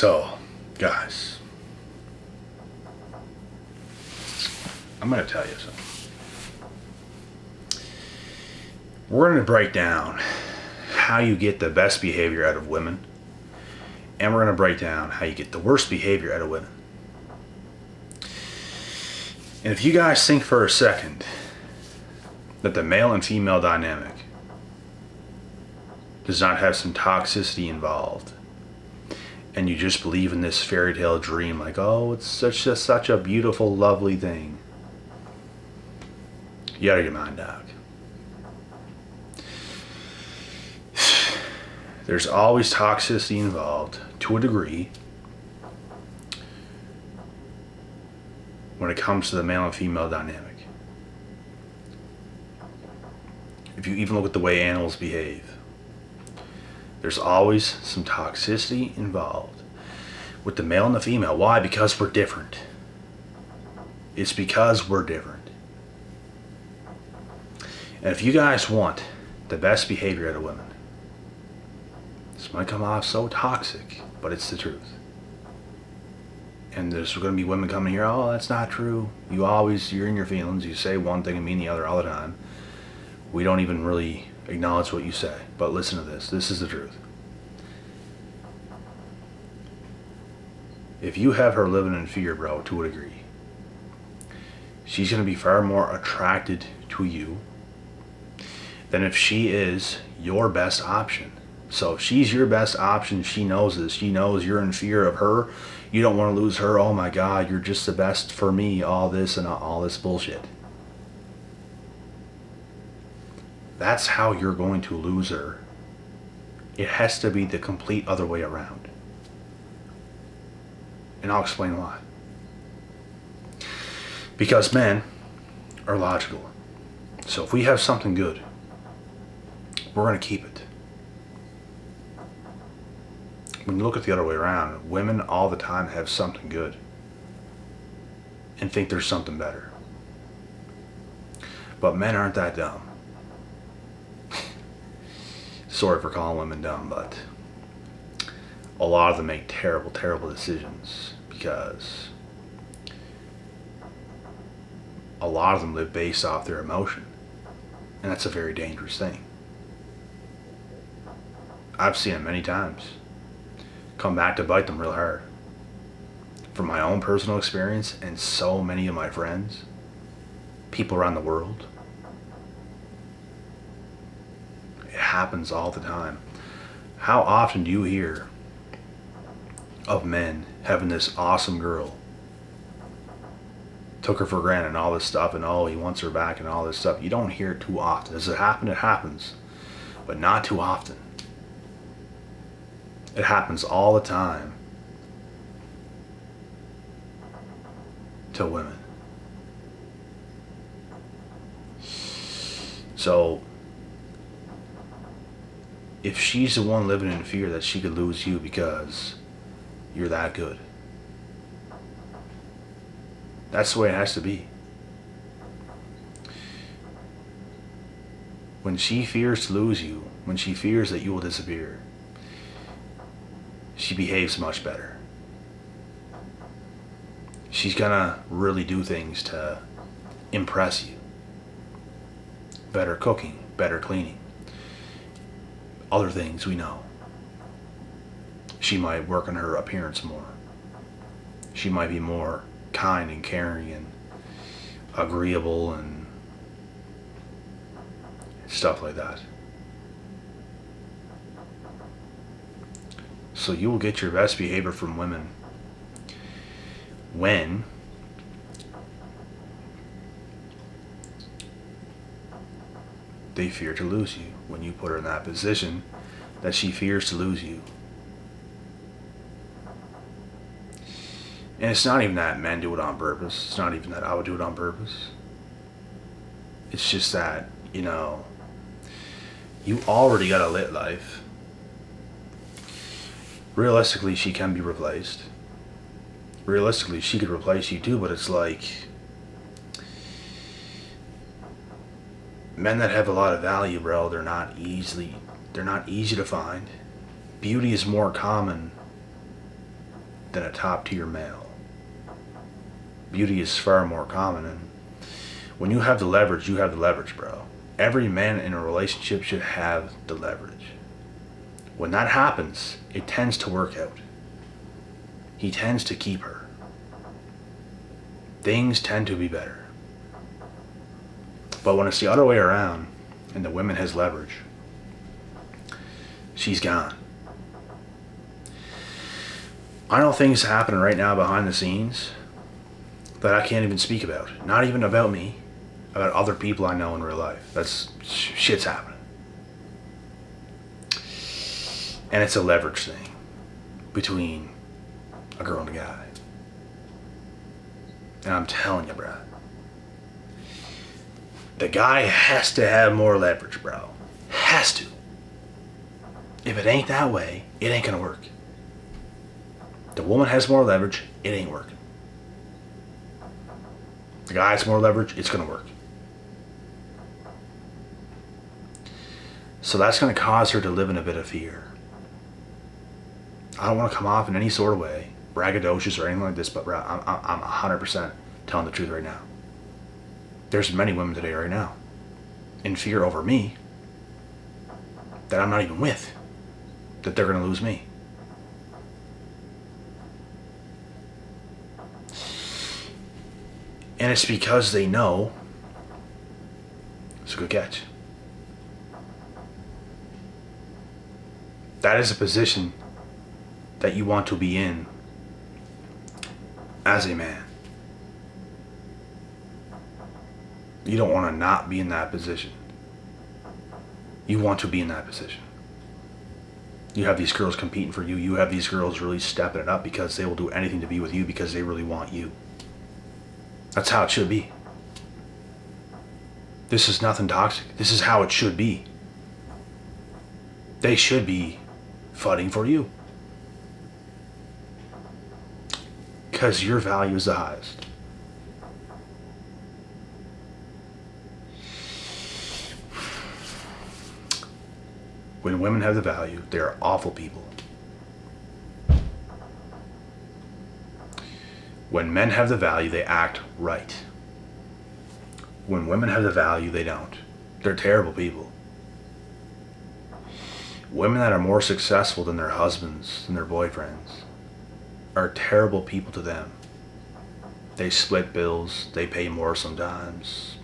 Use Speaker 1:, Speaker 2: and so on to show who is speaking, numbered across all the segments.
Speaker 1: So, guys, I'm going to tell you something. We're going to break down how you get the best behavior out of women, and we're going to break down how you get the worst behavior out of women. And if you guys think for a second that the male and female dynamic does not have some toxicity involved, and you just believe in this fairy tale dream like, oh, it's such a beautiful, lovely thing, you out of your mind, dog. There's always toxicity involved to a degree when it comes to the male and female dynamic. If you even look at the way animals behave, there's always some toxicity involved with the male and the female. Why? Because we're different. It's because we're different. And if you guys want the best behavior out of women, this might come off so toxic, but it's the truth. And there's going to be women coming here, oh, that's not true. You're in your feelings. You say one thing and mean the other all the time. We don't even really acknowledge what you say. But listen to this. This is the truth. If you have her living in fear, bro, to a degree, she's going to be far more attracted to you than if she is your best option. So if she's your best option, she knows this. She knows you're in fear of her. You don't want to lose her. Oh my God, you're just the best for me. All this and all this bullshit. That's how you're going to lose her. It has to be the complete other way around. And I'll explain why. Because men are logical. So if we have something good, we're going to keep it. When you look at the other way around, women all the time have something good and think there's something better. But men aren't that dumb. Sorry for calling women dumb, but a lot of them make terrible, terrible decisions because a lot of them live based off their emotion. And that's a very dangerous thing. I've seen it many times come back to bite them real hard. From my own personal experience and so many of my friends, people around the world, it happens all the time. How often do you hear of men having this awesome girl, took her for granted and all this stuff, and oh, he wants her back and all this stuff? You don't hear it too often. Does it happen? It happens, but not too often. It happens all the time to women. So if she's the one living in fear that she could lose you because you're that good, that's the way it has to be. When she fears to lose you, when she fears that you will disappear, she behaves much better. She's gonna really do things to impress you. Better cooking, better cleaning, other things we know. She might work on her appearance more. She might be more kind and caring and agreeable and stuff like that. So you will get your best behavior from women when they fear to lose you. When you put her in that position that she fears to lose you. And it's not even that men do it on purpose. It's not even that I would do it on purpose. It's just that, you already got a lit life. Realistically, she can be replaced. Realistically, she could replace you too, but it's like men that have a lot of value, bro, they're not easy to find. Beauty is more common than a top tier male. Beauty is far more common, and when you have the leverage, you have the leverage, bro. Every man in a relationship should have the leverage. When that happens, it tends to work out. He tends to keep her. Things tend to be better. But when it's the other way around, and the woman has leverage, she's gone. I know things happening right now behind the scenes that I can't even speak about. Not even about me, about other people I know in real life. Shit's happening. And it's a leverage thing between a girl and a guy. And I'm telling you, bro, the guy has to have more leverage, bro. Has to. If it ain't that way, it ain't gonna work. The woman has more leverage, it ain't working. The guy has more leverage, it's gonna work. So that's gonna cause her to live in a bit of fear. I don't want to come off in any sort of way, braggadocious or anything like this, but bro, I'm 100% telling the truth right now. There's many women today right now in fear over me that I'm not even with, that they're going to lose me. And it's because they know it's a good catch. That is a position that you want to be in as a man. You don't want to not be in that position. You want to be in that position. You have these girls competing for you. You have these girls really stepping it up because they will do anything to be with you because they really want you. That's how it should be. This is nothing toxic. This is how it should be. They should be fighting for you. Because your value is the highest. When women have the value, they are awful people. When men have the value, they act right. When women have the value, they don't. They're terrible people. Women that are more successful than their husbands, than their boyfriends, are terrible people to them. They split bills, they pay more sometimes.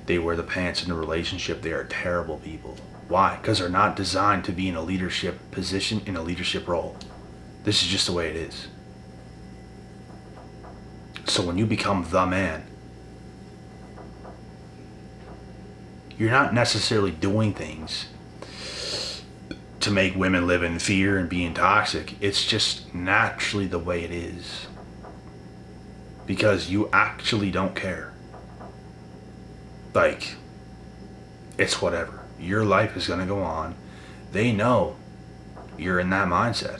Speaker 1: They wear the pants in the relationship. They are terrible people. Why? Because they're not designed to be in a leadership position, in a leadership role. This is just the way it is. So when you become the man, you're not necessarily doing things to make women live in fear and being toxic. It's just naturally the way it is. Because you actually don't care. Like, it's whatever. Your life is going to go on. They know you're in that mindset.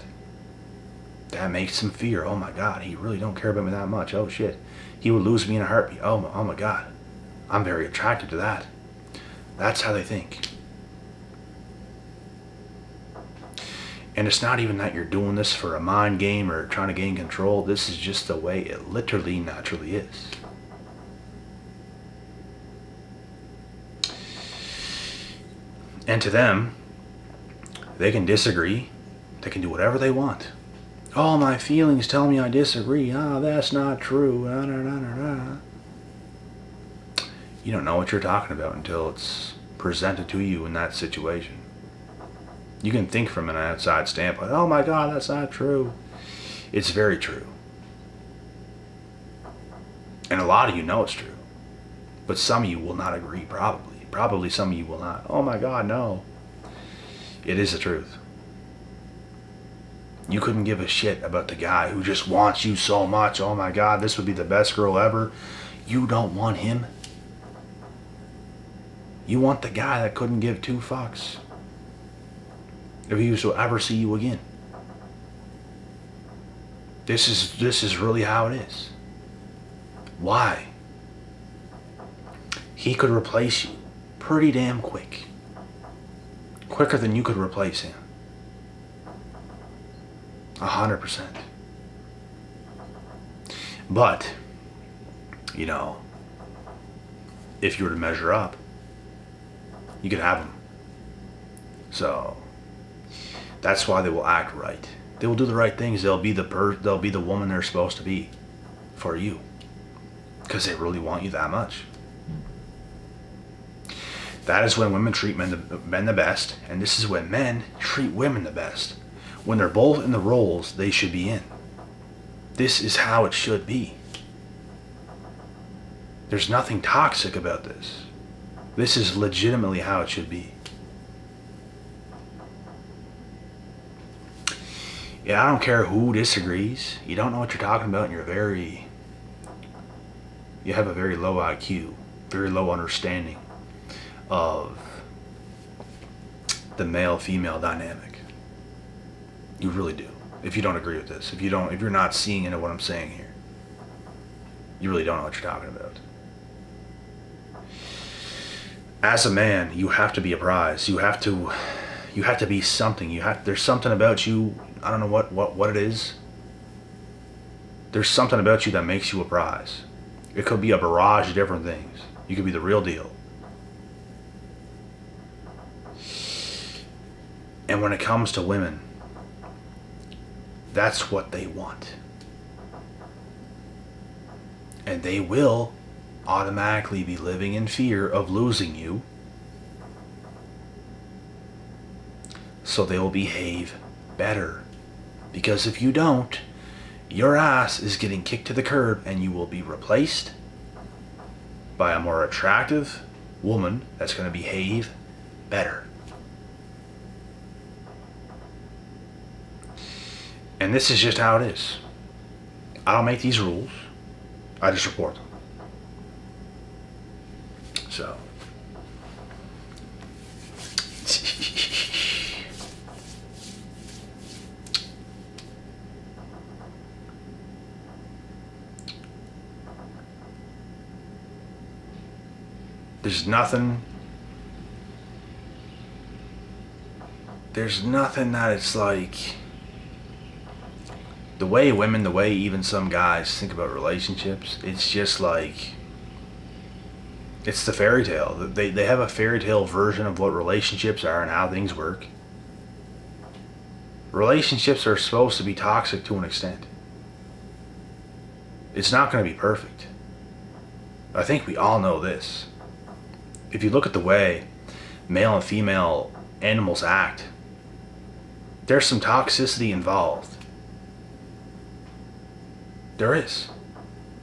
Speaker 1: That makes them fear. Oh my God, he really don't care about me that much. Oh shit, he would lose me in a heartbeat. Oh my God, I'm very attracted to that. That's how they think. And it's not even that you're doing this for a mind game or trying to gain control. This is just the way it literally naturally is. And to them, they can disagree. They can do whatever they want. Oh, my feelings tell me I disagree. Ah, that's not true. Ah, nah, nah, nah, nah. You don't know what you're talking about until it's presented to you in that situation. You can think from an outside standpoint, oh my God, that's not true. It's very true. And a lot of you know it's true. But some of you will not agree, probably. Probably some of you will not. Oh my God, no. It is the truth. You couldn't give a shit about the guy who just wants you so much. Oh my God, this would be the best girl ever. You don't want him. You want the guy that couldn't give two fucks if he was to ever see you again. This is really how it is. Why? He could replace you pretty damn quick. Quicker than you could replace him. 100%. But, you know, if you were to measure up, you could have them. So that's why they will act right. They will do the right things. They'll be the woman they're supposed to be for you, because they really want you that much. That is when women treat men the best, and this is when men treat women the best. When they're both in the roles they should be in. This is how it should be. There's nothing toxic about this. This is legitimately how it should be. Yeah, I don't care who disagrees. You don't know what you're talking about, and you have a very low IQ, very low understanding of the male-female dynamic. You really do. If you don't agree with this, if you're not seeing into what I'm saying here, you really don't know what you're talking about. As a man, you have to be a prize. You have to be something. There's something about you. I don't know what it is. There's something about you that makes you a prize. It could be a barrage of different things. You could be the real deal. And when it comes to women, that's what they want. And they will automatically be living in fear of losing you. So they will behave better. Because if you don't, your ass is getting kicked to the curb and you will be replaced by a more attractive woman that's going to behave better. And this is just how it is. I don't make these rules. I just report them. So. There's nothing that it's like, the way even some guys think about relationships, it's just like, it's the fairy tale. They have a fairy tale version of what relationships are and how things work. Relationships are supposed to be toxic to an extent. It's not going to be perfect. I think we all know this. If you look at the way male and female animals act, there's some toxicity involved. There is.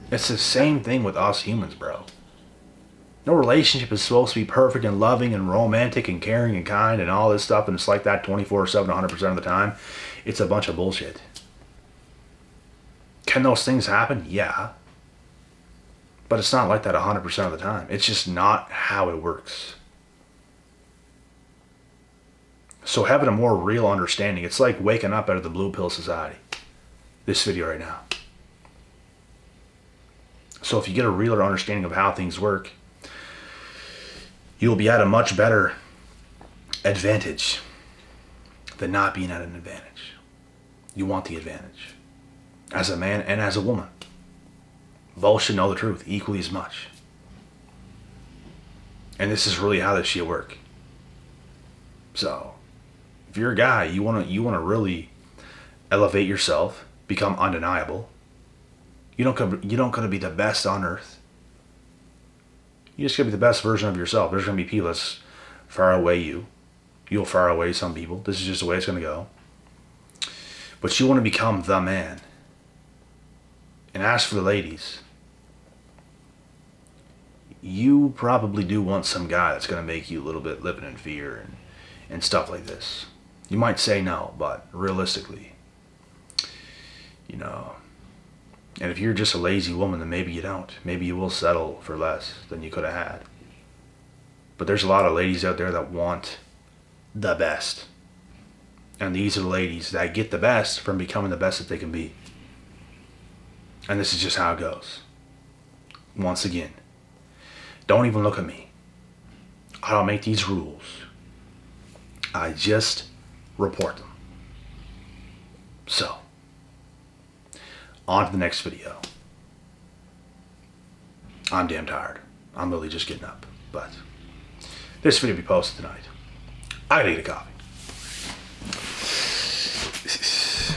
Speaker 1: It's the same thing with us humans, bro. No relationship is supposed to be perfect and loving and romantic and caring and kind and all this stuff, and it's like that 24/7, 100% of the time. It's a bunch of bullshit. Can those things happen? Yeah. But it's not like that 100% of the time. It's just not how it works. So having a more real understanding, it's like waking up out of the blue pill society. This video right now. So if you get a realer understanding of how things work, you'll be at a much better advantage than not being at an advantage. You want the advantage. As a man and as a woman. Both should know the truth equally as much. And this is really how this shit work. So, if you're a guy, you wanna really elevate yourself, become undeniable. You don't gotta be the best on earth. You just gotta be the best version of yourself. There's gonna be people that's far away you. You'll far away some people. This is just the way it's gonna go. But you wanna become the man. And as for the ladies, you probably do want some guy that's going to make you a little bit living in fear and stuff like this. You might say no, but realistically, and if you're just a lazy woman, then maybe you don't. Maybe you will settle for less than you could have had. But there's a lot of ladies out there that want the best. And these are the ladies that get the best from becoming the best that they can be. And this is just how it goes. Once again, don't even look at me. I don't make these rules. I just report them. So, on to the next video. I'm damn tired. I'm literally just getting up. But this video will be posted tonight. I gotta get a coffee.